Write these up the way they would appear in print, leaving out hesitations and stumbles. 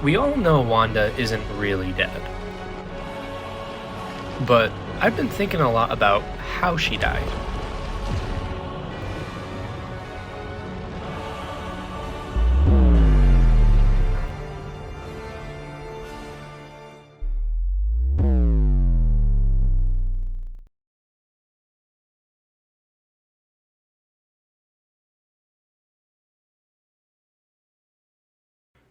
We all know Wanda isn't really dead, but I've been thinking a lot about how she died.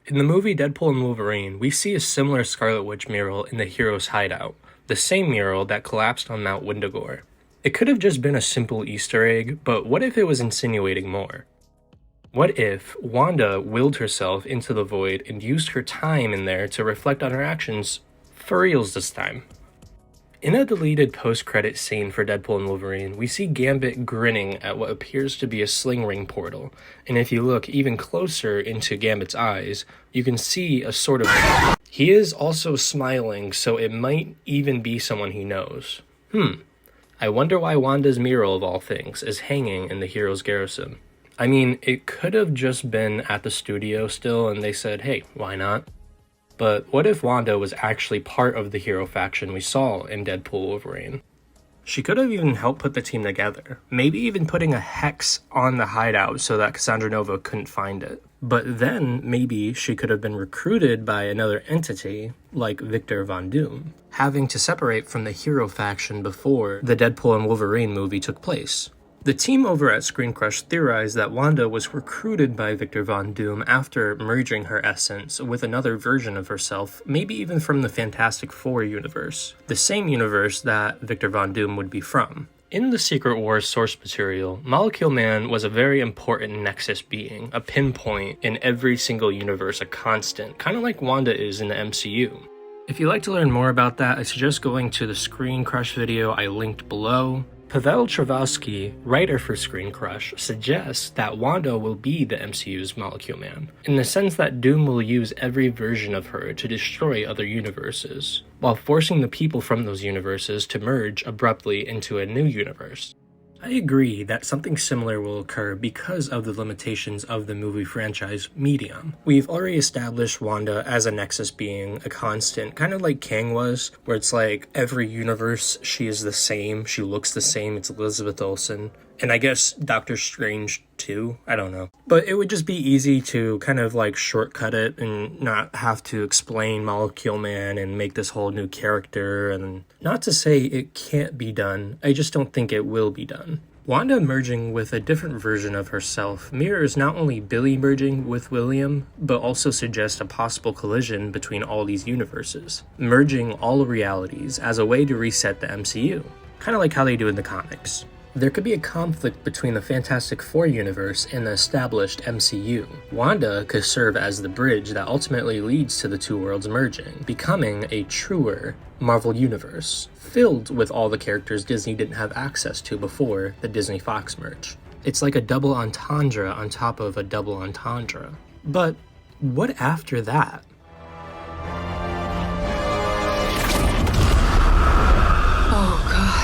In the movie Deadpool and Wolverine, we see a similar Scarlet Witch mural in the hero's hideout, the same mural that collapsed on Mount Wendigore. It could have just been a simple Easter egg, but what if it was insinuating more? What if Wanda willed herself into the void and used her time in there to reflect on her actions for reals this time? In a deleted post-credit scene for Deadpool and Wolverine, we see Gambit grinning at what appears to be a sling ring portal, and if you look even closer into Gambit's eyes, you can see a sort of... He is also smiling, so it might even be someone he knows. I wonder why Wanda's mural of all things is hanging in the hero's garrison. I mean, it could have just been at the studio still and they said, hey, why not? But what if Wanda was actually part of the hero faction we saw in Deadpool Wolverine? She could have even helped put the team together, maybe even putting a hex on the hideout so that Cassandra Nova couldn't find it. But then maybe she could have been recruited by another entity, like Victor Von Doom, having to separate from the hero faction before the Deadpool and Wolverine movie took place. The team over at Screen Crush theorized that Wanda was recruited by Victor Von Doom after merging her essence with another version of herself, maybe even from the Fantastic Four universe, the same universe that Victor Von Doom would be from. In the Secret Wars source material, Molecule Man was a very important Nexus being, a pinpoint in every single universe, a constant, kind of like Wanda is in the MCU. If you'd like to learn more about that, I suggest going to the Screen Crush video I linked below. Pavel Travasky, writer for Screen Crush, suggests that Wanda will be the MCU's Molecule Man, in the sense that Doom will use every version of her to destroy other universes, while forcing the people from those universes to merge abruptly into a new universe. I agree that something similar will occur because of the limitations of the movie franchise medium. We've already established Wanda as a Nexus being, a constant, kind of like Kang was, where it's like every universe she is the same, she looks the same, it's Elizabeth Olsen. And I guess Doctor Strange too, I don't know. But it would just be easy to kind of like shortcut it and not have to explain Molecule Man and make this whole new character, and not to say it can't be done, I just don't think it will be done. Wanda merging with a different version of herself mirrors not only Billy merging with William, but also suggests a possible collision between all these universes, merging all realities as a way to reset the MCU, kind of like how they do in the comics. There could be a conflict between the Fantastic Four universe and the established MCU. Wanda could serve as the bridge that ultimately leads to the two worlds merging, becoming a truer Marvel universe, filled with all the characters Disney didn't have access to before the Disney-Fox merge. It's like a double entendre on top of a double entendre. But what after that? Oh, God.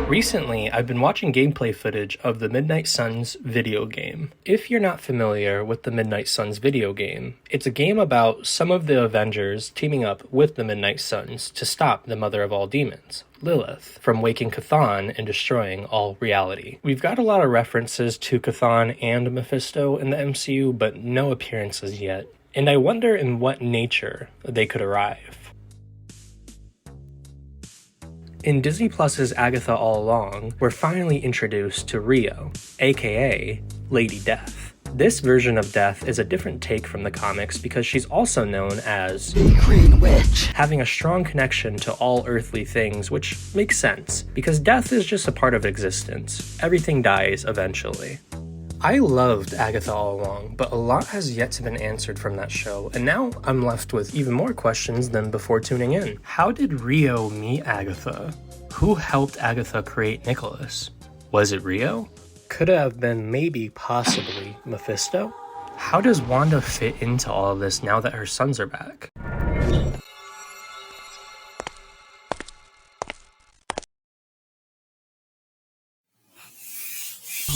Recently, I've been watching gameplay footage of the Midnight Suns video game. If you're not familiar with the Midnight Suns video game, it's a game about some of the Avengers teaming up with the Midnight Suns to stop the mother of all demons, Lilith, from waking Chthon and destroying all reality. We've got a lot of references to Chthon and Mephisto in the MCU, but no appearances yet, and I wonder in what nature they could arrive. In Disney Plus's Agatha All Along, we're finally introduced to Rio, aka Lady Death. This version of Death is a different take from the comics because she's also known as Green Witch, having a strong connection to all earthly things, which makes sense, because death is just a part of existence. Everything dies eventually. I loved Agatha All Along, but a lot has yet to been answered from that show, and now I'm left with even more questions than before tuning in. How did Rio meet Agatha? Who helped Agatha create Nicholas? Was it Rio? Could it have been maybe, possibly, Mephisto? How does Wanda fit into all of this now that her sons are back?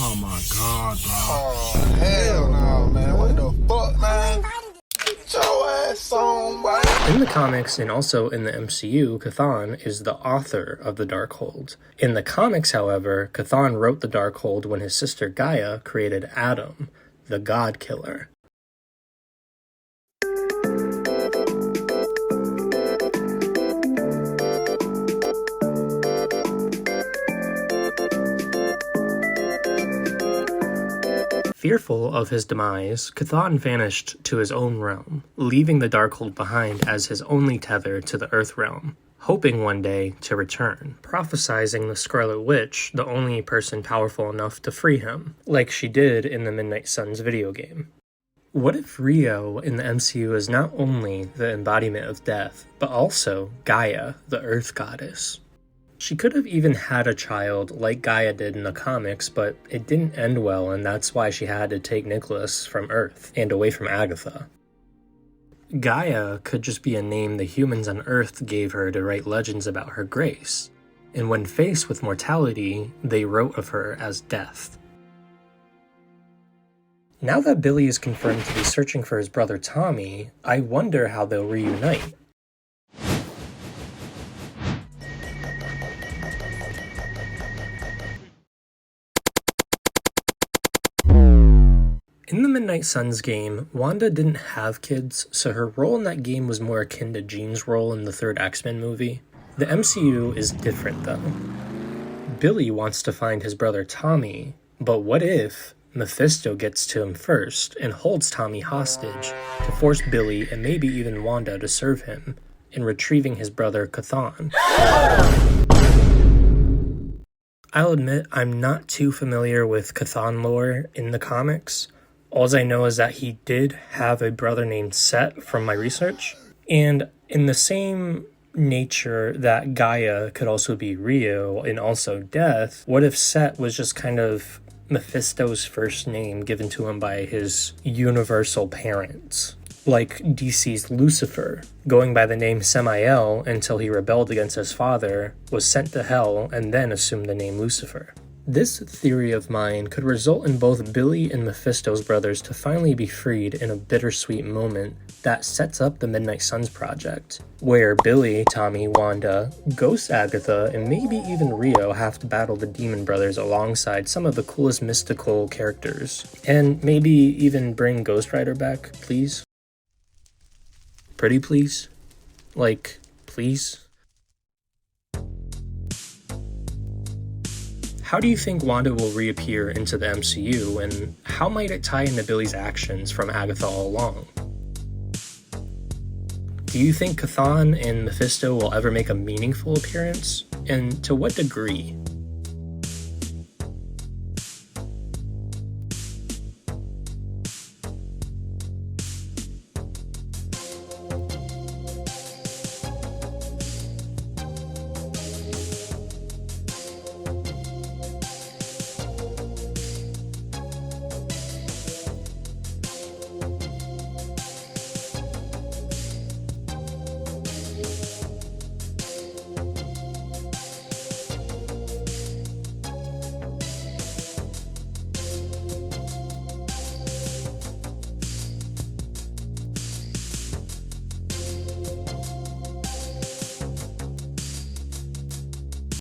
Oh my god, bro. Oh, hell no, man. What the fuck, man? Get your ass on, boy. In the comics and also in the MCU, Chthon is the author of the Darkhold. In the comics, however, Chthon wrote the Darkhold when his sister Gaia created Adam, the God Killer. Fearful of his demise, Chthon vanished to his own realm, leaving the Darkhold behind as his only tether to the Earth realm, hoping one day to return, prophesizing the Scarlet Witch the only person powerful enough to free him, like she did in the Midnight Suns video game. What if Rio in the MCU is not only the embodiment of death, but also Gaia, the Earth goddess? She could have even had a child like Gaia did in the comics, but it didn't end well, and that's why she had to take Nicholas from Earth and away from Agatha. Gaia could just be a name the humans on Earth gave her to write legends about her grace, and when faced with mortality, they wrote of her as death. Now that Billy is confirmed to be searching for his brother Tommy, I wonder how they'll reunite. In the Midnight Suns game, Wanda didn't have kids, so her role in that game was more akin to Jean's role in the third X-Men movie. The MCU is different though. Billy wants to find his brother Tommy, but what if Mephisto gets to him first and holds Tommy hostage to force Billy and maybe even Wanda to serve him in retrieving his brother Chthon? I'll admit I'm not too familiar with Chthon lore in the comics. All I know is that he did have a brother named Set from my research. And in the same nature that Gaia could also be Rio and also death, what if Set was just kind of Mephisto's first name given to him by his universal parents? Like DC's Lucifer, going by the name Samael until he rebelled against his father, was sent to hell, and then assumed the name Lucifer. This theory of mine could result in both Billy and Mephisto's brothers to finally be freed in a bittersweet moment that sets up the Midnight Suns project, where Billy, Tommy, Wanda, Ghost Agatha, and maybe even Rio have to battle the Demon Brothers alongside some of the coolest mystical characters. And maybe even bring Ghost Rider back, please? Pretty please? Like, please? How do you think Wanda will reappear into the MCU, and how might it tie into Billy's actions from Agatha all along? Do you think Chthon and Mephisto will ever make a meaningful appearance, and to what degree?